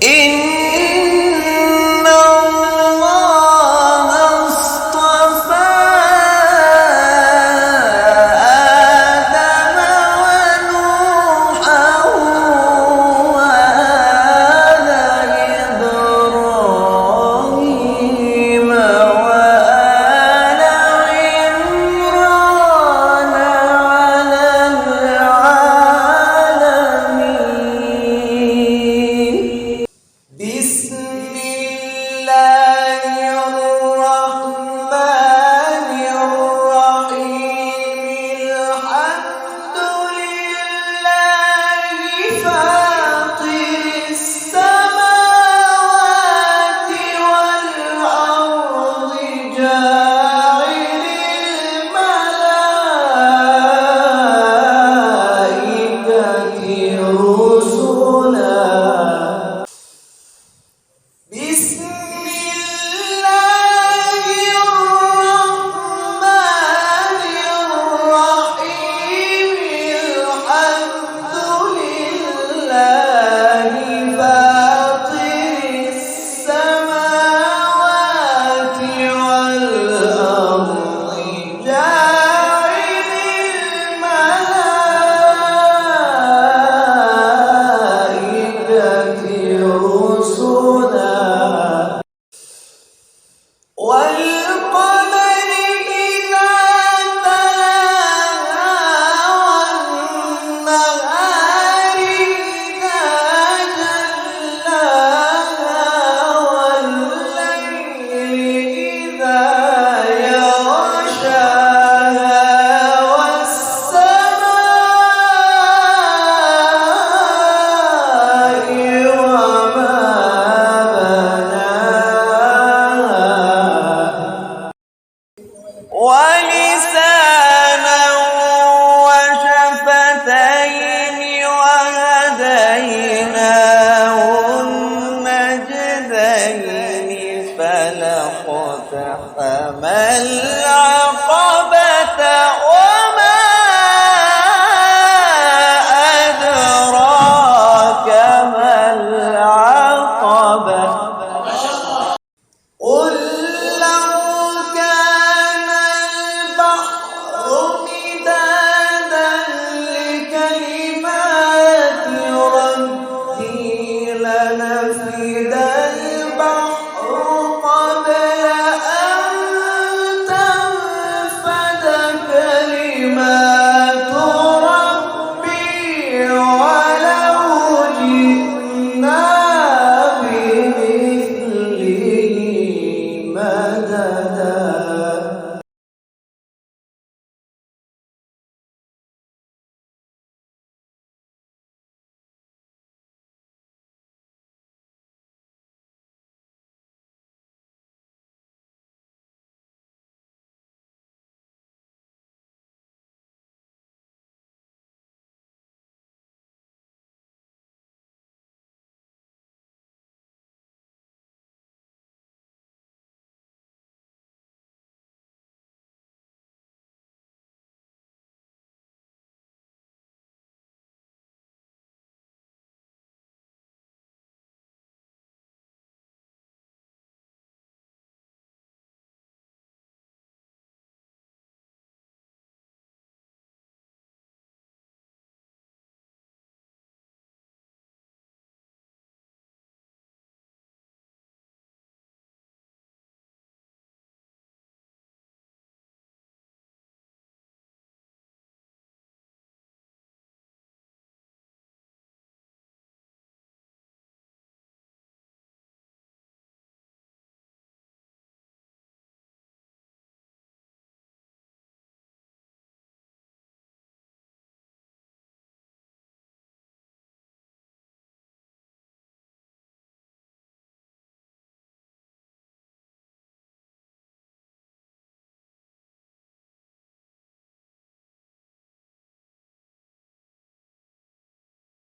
إن الله اصطفى آدم ونوحا وآل إبراهيم وآل عمران على العالمين. بسم الله الرحمن الرحيم. الحمد لله فاطر السماوات والأرض جاعل الملائكة رسلا. بسم الله الرحمن الرحيم. الحمد لله فاطر السماوات والأرض جاعل الملائكة رسلا. والقمر إذا تلاها والنهار إذا جلاها والليل إذا يغشاها والسماء وما بناها. ولسانا وشفتين وهديناه النجدين فلا اقتحم العقبة